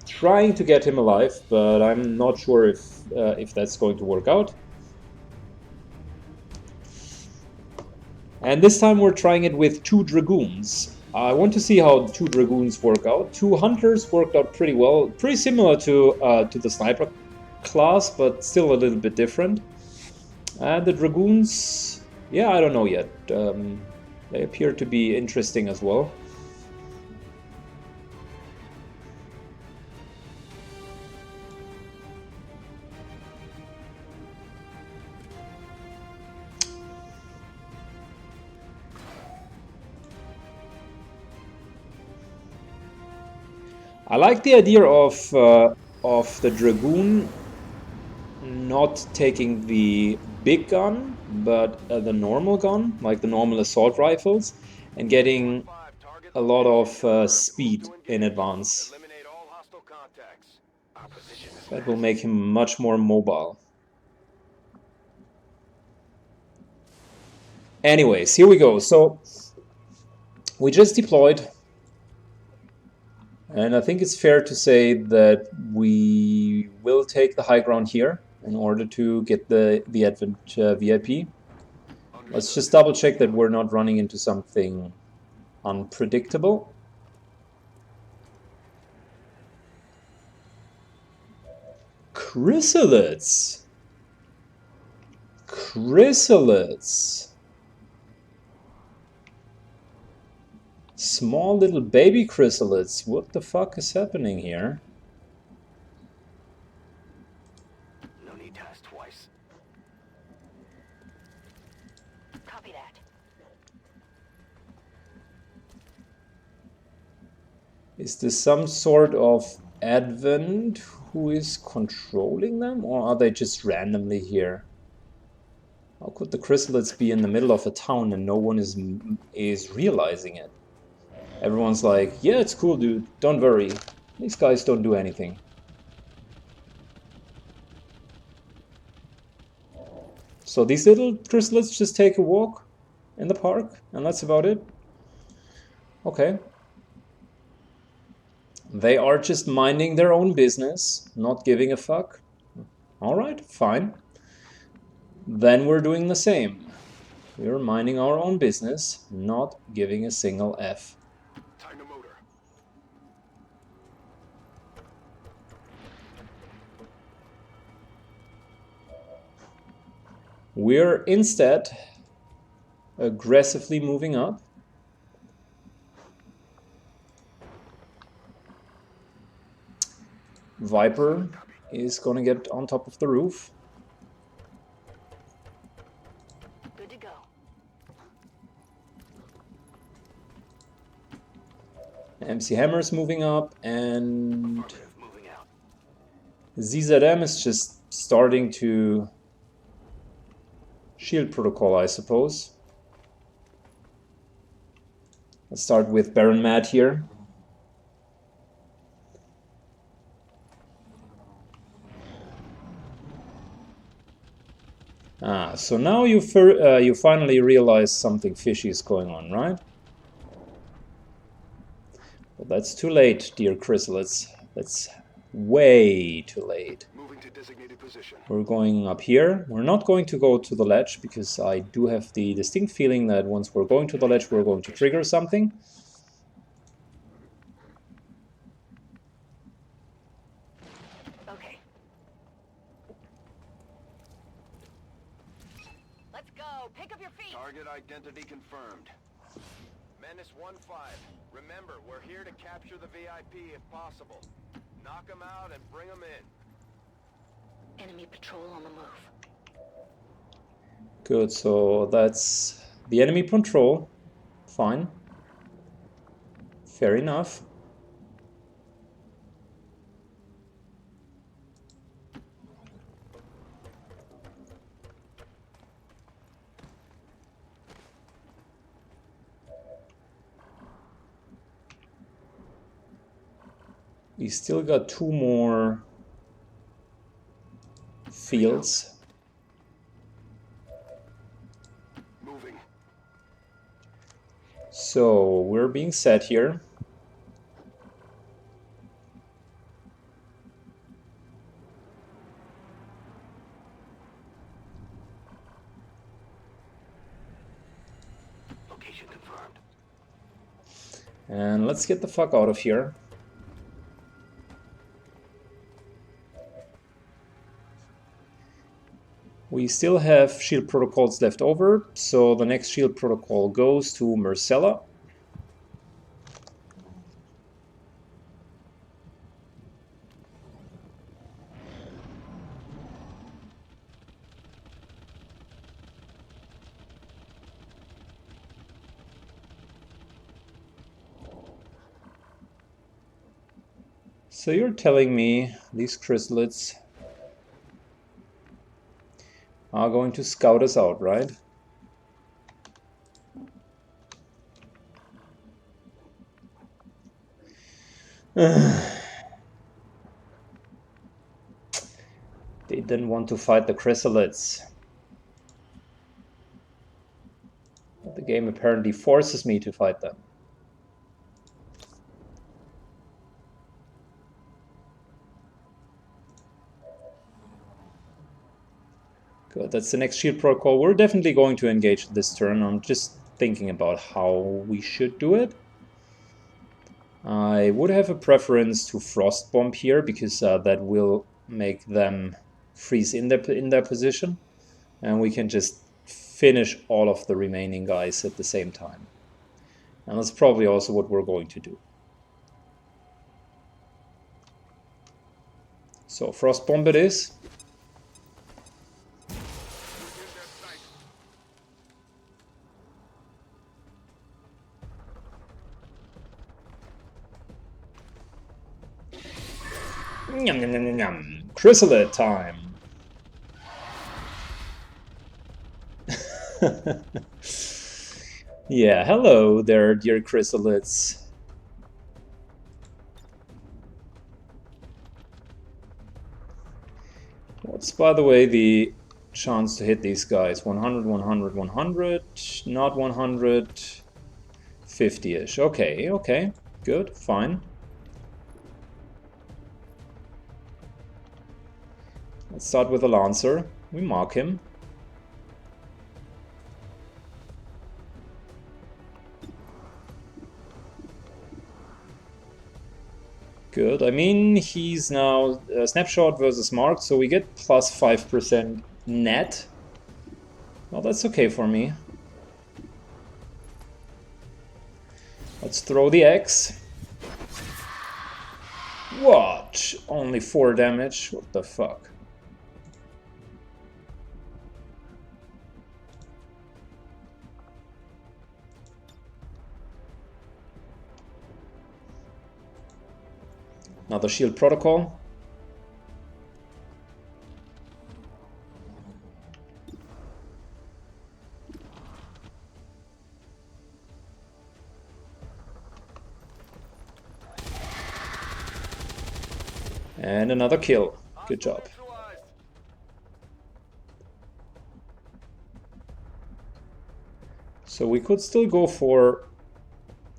trying to get him alive, but I'm not sure if that's going to work out. And this time we're trying it with 2 Dragoons. I want to see how 2 Dragoons work out. 2 Hunters worked out pretty well, pretty similar to the Sniper class, but still a little bit different. And the Dragoons, yeah, I don't know yet. They appear to be interesting as well. I like the idea of the Dragoon not taking the big gun, but the normal gun, like the normal assault rifles, and getting a lot of speed in advance. That will make him much more mobile. Anyways, here we go. So we just deployed, and I think it's fair to say that we will take the high ground here in order to get the Advent VIP. Let's just double check that we're not running into something unpredictable. Chrysalids. Chrysalids. Small little baby chrysalids. What the fuck is happening here? No need to ask twice. Copy that. Is this some sort of Advent who is controlling them, or are they just randomly here? How could the chrysalids be in the middle of a town and no one is realizing it? Everyone's like, yeah, it's cool, dude. Don't worry. These guys don't do anything. So these little chrysalids just take a walk in the park, and that's about it. Okay. They are just minding their own business, not giving a fuck. Alright, fine. Then we're doing the same. We're minding our own business, not giving a single F. Time to motor. We're instead aggressively moving up. Viper is gonna get on top of the roof. Good to go. MC Hammer's moving up, and Moving out. ZZM is just starting to shield protocol, I suppose. Let's start with Baron Matt here. So now you finally realize something fishy is going on, right? Well, that's too late, dear chrysalids. That's way too late. Moving to designated position. We're going up here. We're not going to go to the ledge because I do have the distinct feeling that once we're going to the ledge, we're going to trigger something. Okay. Let's go. Pick up your feet. Target identity confirmed. Menace 1-5. Remember, we're here to capture the VIP if possible. Knock them out and bring them in. Enemy patrol on the move. Good, so that's the enemy patrol. Fine. Fair enough. We still got 2 more fields. Moving. So we're being set here. And let's get the fuck out of here. We still have shield protocols left over, so the next shield protocol goes to Marcella. So you're telling me these chrysalids are going to scout us out, right? They didn't want to fight the chrysalids. But the game apparently forces me to fight them. Good, that's the next shield protocol. We're definitely going to engage this turn. I'm just thinking about how we should do it. I would have a preference to Frost Bomb here, because that will make them freeze in their position. And we can just finish all of the remaining guys at the same time. And that's probably also what we're going to do. So Frost Bomb it is. Yum, yum, yum, yum, yum. Chrysalid time. Yeah, hello there, dear chrysalids. What's, by the way, the chance to hit these guys? 100, 100, 100, not 100, 50-ish. Okay, okay, good, fine. Let's start with the Lancer. We mark him. Good. I mean, he's now snapshot versus mark, so we get plus 5% net. Well, that's okay for me. Let's throw the X. What? Only 4 damage? What the fuck? Another shield protocol. And another kill. Good job. So we could still go for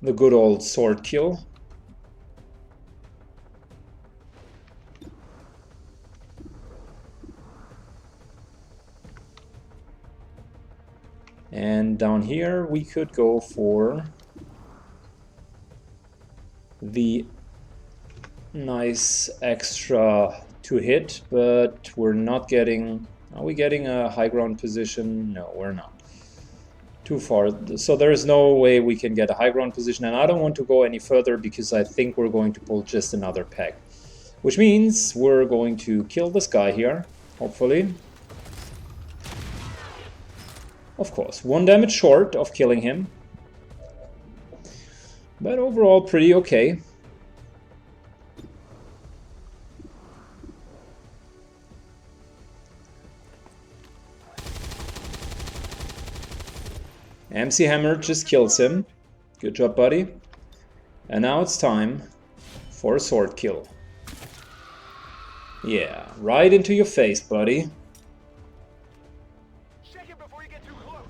the good old sword kill. And down here we could go for the nice extra to hit, but we're not getting... Are we getting a high ground position? No, we're not. Too far. So there is no way we can get a high ground position, and I don't want to go any further because I think we're going to pull just another peg. Which means we're going to kill this guy here, hopefully. Of course, 1 damage short of killing him. But overall, pretty okay. MC Hammer just kills him. Good job, buddy. And now it's time for a sword kill. Yeah, right into your face, buddy. Shake it before you get too close.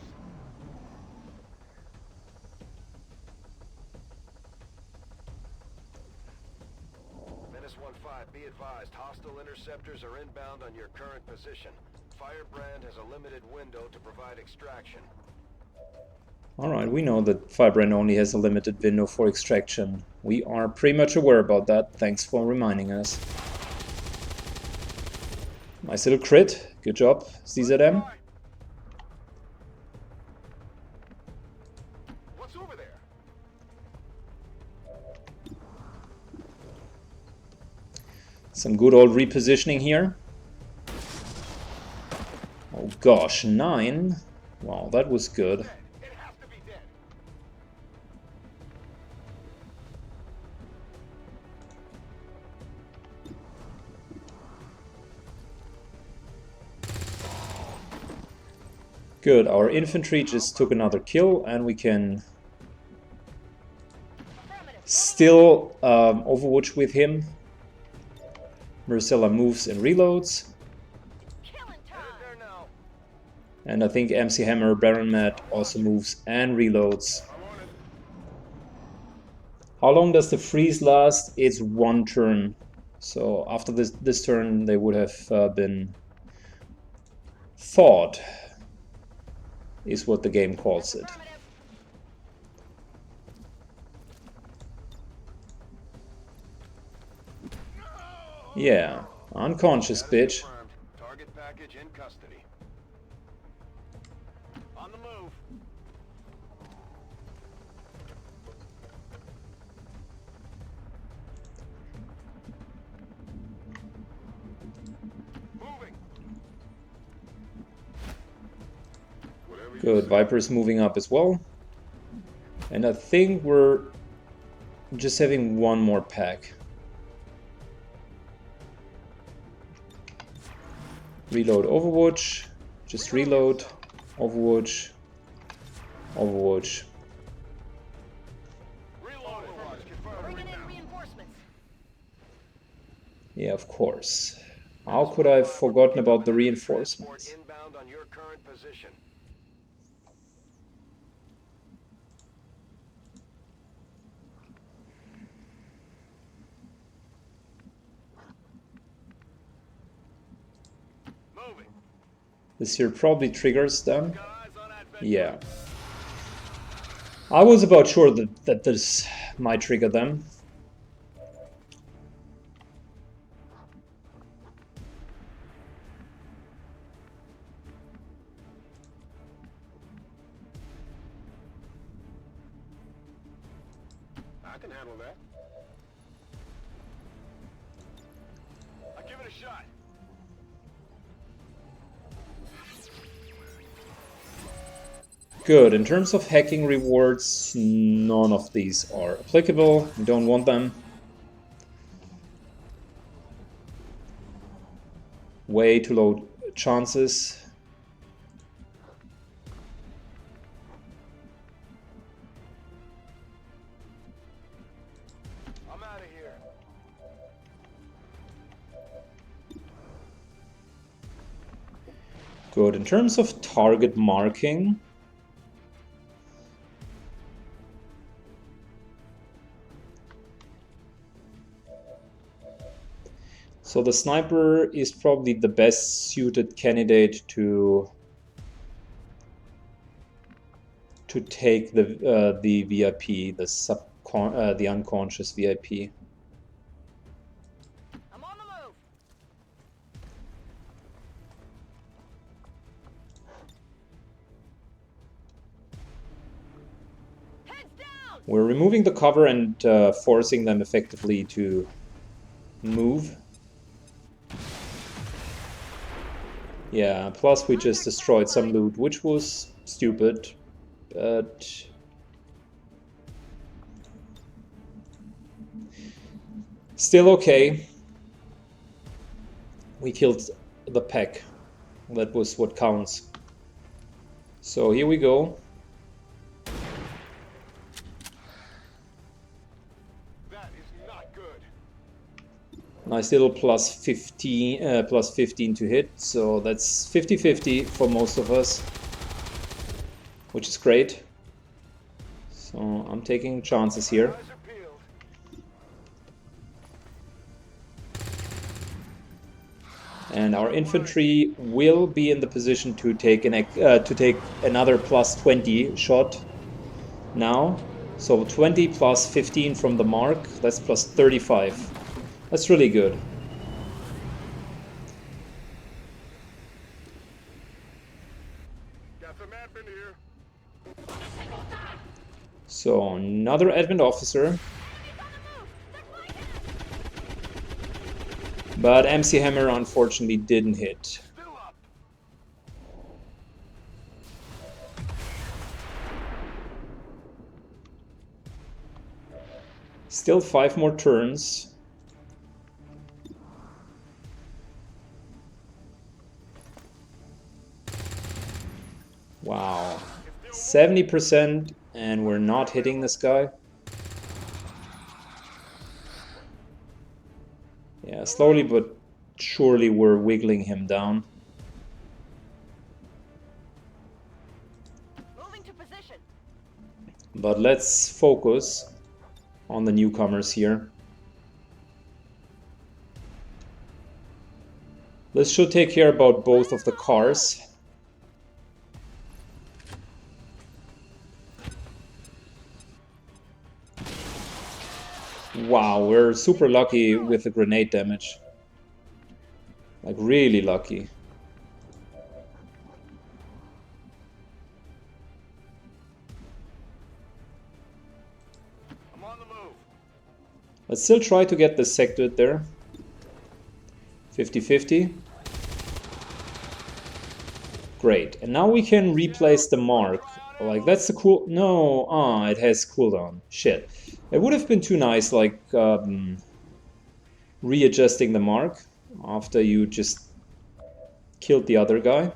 Menace 1-5, be advised, hostile interceptors are inbound on your current position. Firebrand has a limited window to provide extraction. Alright, we know that Firebrand only has a limited window for extraction. We are pretty much aware about that. Thanks for reminding us. Nice little crit. Good job, CZM. What's over there? Some good old repositioning here. Oh gosh, 9. Wow, that was good. It has to be dead. Good, our infantry just took another kill and we can still overwatch with him. Marcella moves and reloads. There now. And I think MC Hammer Baron Matt also moves and reloads. I'm on it. How long does the freeze last? It's 1 turn. So after this turn they would have been thawed, is what the game calls it. Yeah, unconscious bitch. Confirmed. Target package in custody. On the move. Moving. Whatever you Good, say. Viper's moving up as well. And I think we're just having one more pack. Reload Overwatch, just reload, Overwatch, Overwatch. Reload. Overwatch confirmed. Bringing in reinforcements. Yeah, of course. How could I have forgotten about the reinforcements? Inbound on your current position. Moving. This here probably triggers them. Guys on adventure. Yeah. I was about sure that this might trigger them. I can handle that. I'll give it a shot. Good. In terms of hacking rewards, none of these are applicable. We don't want them. Way too low chances. I'm out of here. Good. In terms of target marking, so the sniper is probably the best suited candidate to take the VIP, the unconscious VIP. I'm on the move. Heads down. We're removing the cover and forcing them effectively to move. Yeah, plus we just destroyed some loot, which was stupid, but still okay. We killed the pack. That was what counts. So here we go. That is not good. Nice little plus 15 to hit, so that's 50-50 for most of us, which is great. So I'm taking chances here. Eyes are peeled. And our infantry will be in the position to take another plus 20 shot now. So 20 plus 15 from the mark, that's plus 35. That's really good. Got some admin here. So another Advent officer. But MC Hammer unfortunately didn't hit. Still up. Still 5 more turns. Wow. 70%, and we're not hitting this guy. Yeah, slowly but surely we're wiggling him down. Moving to position. But let's focus on the newcomers here. This should take care about both of the cars. Wow, we're super lucky with the grenade damage. Like, really lucky. I'm on the move. Let's still try to get the sectoid there. 50-50. Great. And now we can replace the mark. Like, that's the cool... No, it has cooldown. Shit. It would have been too nice, like, readjusting the mark after you just killed the other guy.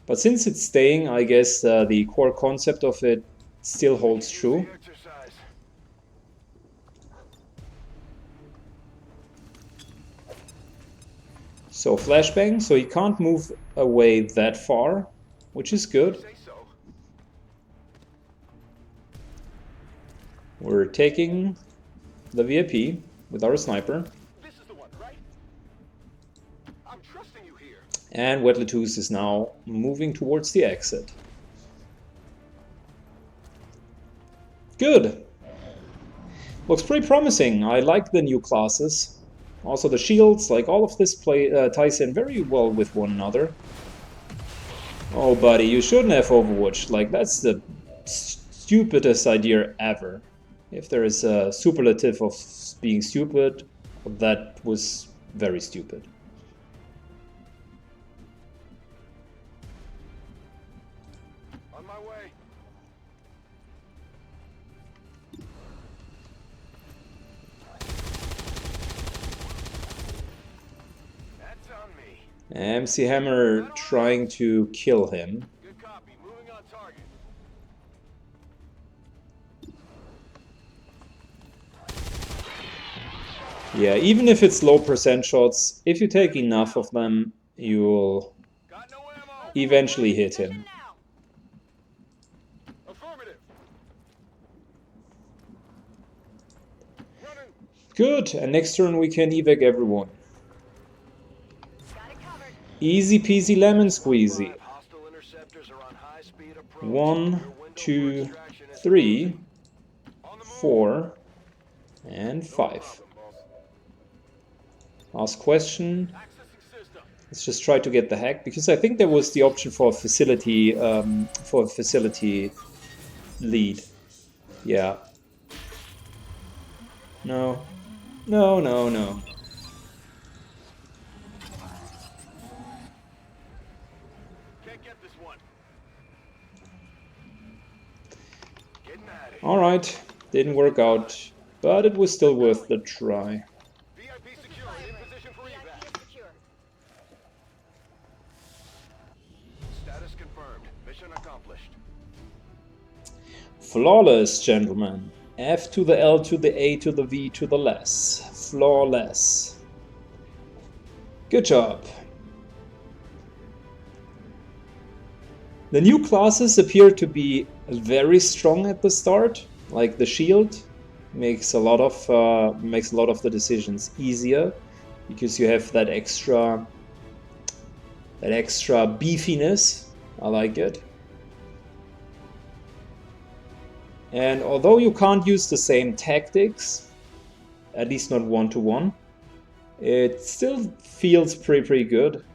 But since it's staying, I guess the core concept of it still holds true. Exercise. So flashbang, so he can't move away that far, which is good. Say so. We're taking the VIP with our sniper. This is the one, right? I'm trusting you here. And Wetletus is now moving towards the exit. Good. Looks pretty promising. I like the new classes. Also the shields, like all of this ties in very well with one another. Oh buddy, you shouldn't have Overwatch. Like, that's the stupidest idea ever. If there is a superlative of being stupid, that was very stupid. On my way. That's on me. MC Hammer trying to kill him. Good copy. Moving on target. Yeah, even if it's low percent shots, if you take enough of them, you'll Got no ammo. eventually hit him. Now. Affirmative. Running. Good, and next turn we can evac everyone. Got it covered. Easy peasy lemon squeezy. Hostile interceptors are on high speed approach. 1, Your window for 2, extraction is 3, on the move. 4, and No 5. problem, boss. Last question. Accessing system. Let's just try to get the hack, because I think there was the option for a facility lead. Yeah. No. No, no, no. Can't get this one. Getting at it. Alright, didn't work out, but it was still worth the try. VIP secure. In position for evac. VIP secure. Status confirmed. Mission accomplished. Flawless, gentlemen. F to the L to the A to the V to the less. Flawless. Good job. The new classes appear to be very strong at the start. Like the shield makes a lot of the decisions easier because you have that extra beefiness. I like it. And although you can't use the same tactics, at least not one-to-one, it still feels pretty good.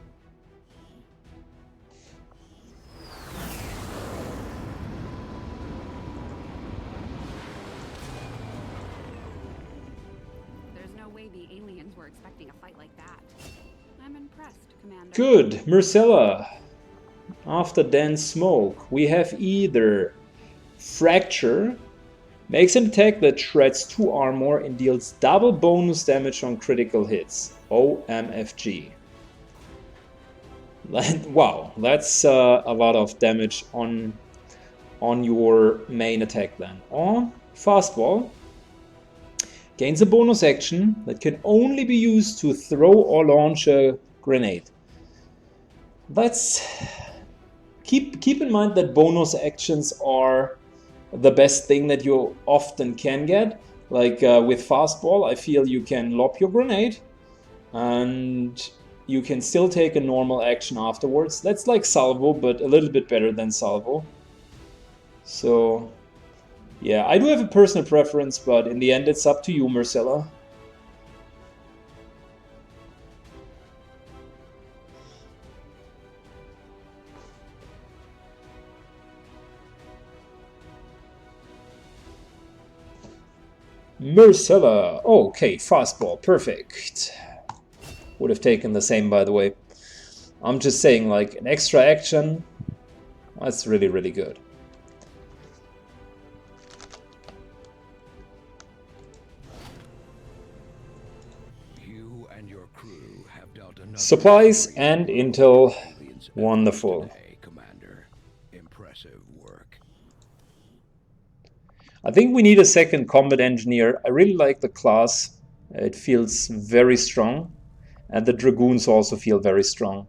There's no way the aliens were expecting a fight like that. I'm impressed, Commander. Good, Marcella. After dense smoke, we have either Fracture, makes an attack that shreds 2 armor and deals double bonus damage on critical hits. OMFG. Wow, that's a lot of damage on your main attack then. Or Fastball. Gains a bonus action that can only be used to throw or launch a grenade. That's... Keep in mind that bonus actions are the best thing that you often can get. Like with Fastball, I feel you can lob your grenade and you can still take a normal action afterwards. That's like Salvo, but a little bit better than Salvo. So, yeah, I do have a personal preference, but in the end it's up to you, Marcella. Marcella. Okay, Fastball. Perfect. Would have taken the same, by the way. I'm just saying, like, an extra action. That's really, really good. You and your crew have dealt another Supplies and intel. Wonderful. today, Commander. Impressive work. I think we need a second Combat Engineer. I really like the class. It feels very strong. And the Dragoons also feel very strong.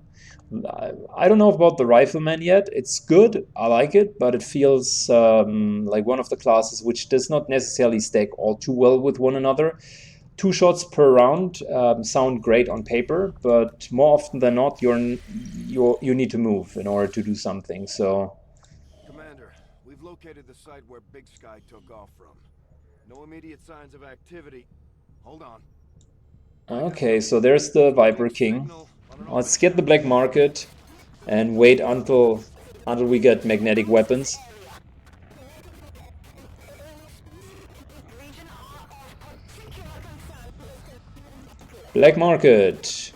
I don't know about the Rifleman yet. It's good, I like it, but it feels like one of the classes which does not necessarily stack all too well with one another. 2 shots per round sound great on paper, but more often than not, you need to move in order to do something. So, Commander, we've located the site where Big Sky took off from. No immediate signs of activity. Hold on. okay, so there's the Viper King. Let's get the black market and wait until we get magnetic weapons. Black market.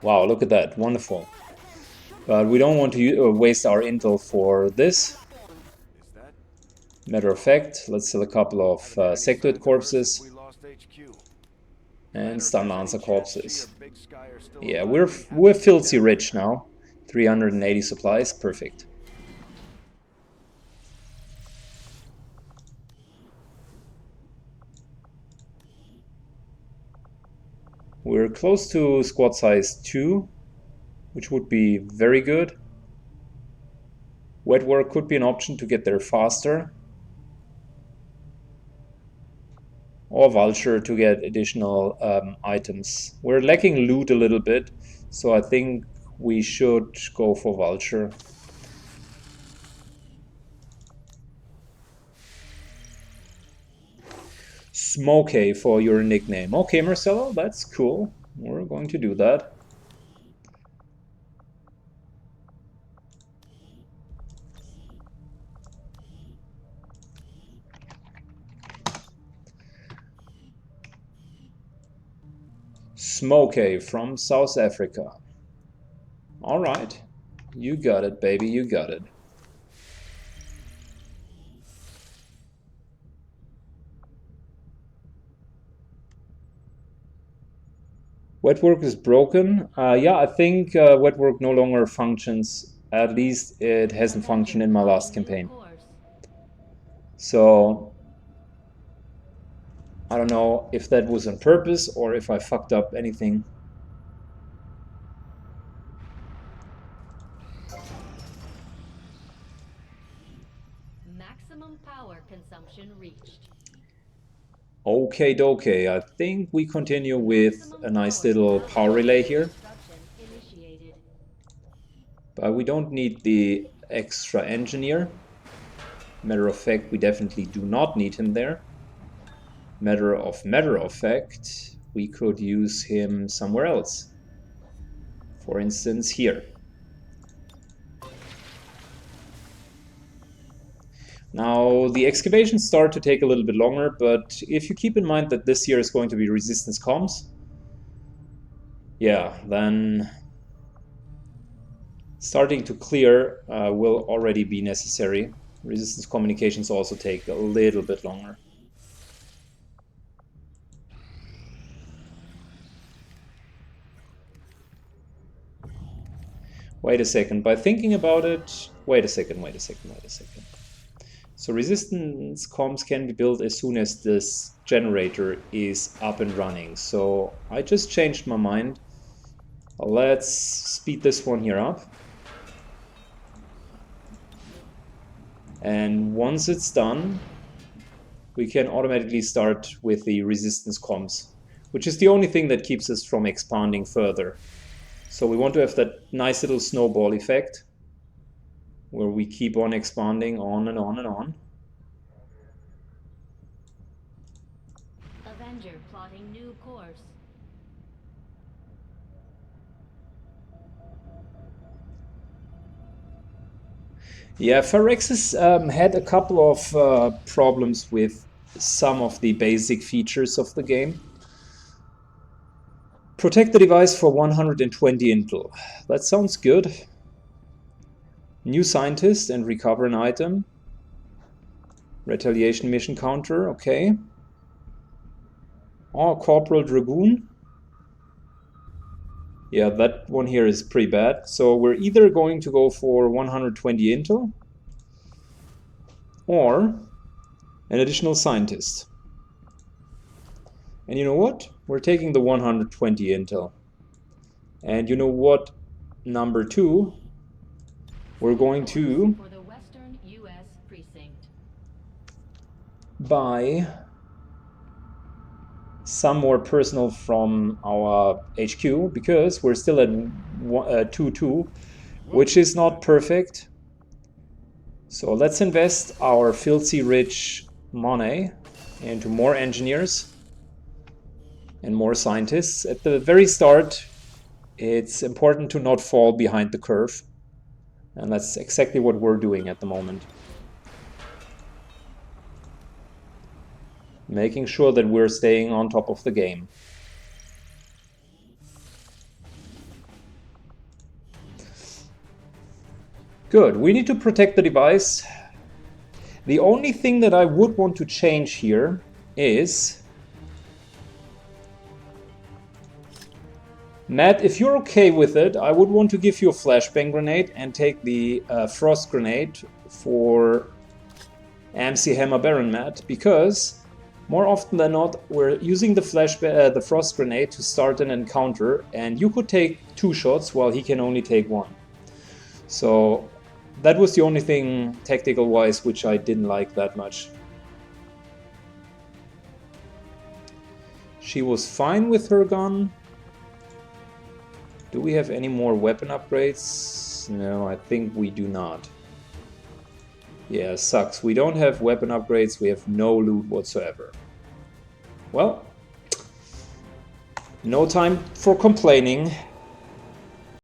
Wow, look at that. Wonderful. But we don't want to waste our intel for this. Matter of fact, let's sell a couple of Sectoid corpses and Stun Lancer corpses. Yeah, we're filthy rich now. 380 supplies, perfect. We're close to squad size 2, which would be very good. Wet work could be an option to get there faster. Or Vulture to get additional items. We're lacking loot a little bit, so I think we should go for Vulture. Smokey for your nickname. Okay, Marcelo, that's cool. We're going to do that. Smokey from South Africa. Alright. You got it, baby, you got it. Wet work is broken. Yeah, I think wet work no longer functions. At least it hasn't functioned in my last campaign. So I don't know if that was on purpose or if I fucked up anything. Maximum power consumption reached. Okay, dokie. I think we continue with a nice little power relay here. But we don't need the extra engineer. Matter of fact, we definitely do not need him there. Matter of fact, we could use him somewhere else. For instance, here. Now, the excavations start to take a little bit longer, but if you keep in mind that this year is going to be resistance comms, yeah, then starting to clear will already be necessary. Resistance communications also take a little bit longer. Wait a second, by thinking about it, wait a second. So resistance comms can be built as soon as this generator is up and running. So I just changed my mind. Let's speed this one here up. And once it's done, we can automatically start with the resistance comms, which is the only thing that keeps us from expanding further. So we want to have that nice little snowball effect where we keep on expanding on and on and on. Avenger plotting new course. Yeah, Phyrexis had a couple of problems with some of the basic features of the game. Protect the device for 120 intel. That sounds good. New scientist and recover an item. Retaliation mission counter, okay. Oh, Corporal Dragoon. Yeah, that one here is pretty bad. So we're either going to go for 120 intel or an additional scientist. And you know what? We're taking the 120 intel. And you know what? Number 2, we're going to For the Western U.S. precinct. buy some more personnel from our HQ, because we're still at 2-2, which is not perfect. So let's invest our filthy rich money into more engineers and more scientists. At the very start, it's important to not fall behind the curve, and that's exactly what we're doing at the moment. Making sure that we're staying on top of the game. Good, we need to protect the device. The only thing that I would want to change here is... Matt, if you're okay with it, I would want to give you a flashbang grenade and take the frost grenade for AMC Hammer Baron, Matt, because more often than not, we're using the frost grenade to start an encounter, and you could take 2 shots while he can only take 1. So that was the only thing tactical-wise which I didn't like that much. She was fine with her gun. Do we have any more weapon upgrades? No, I think we do not. Yeah, sucks. We don't have weapon upgrades, we have no loot whatsoever. Well, no time for complaining.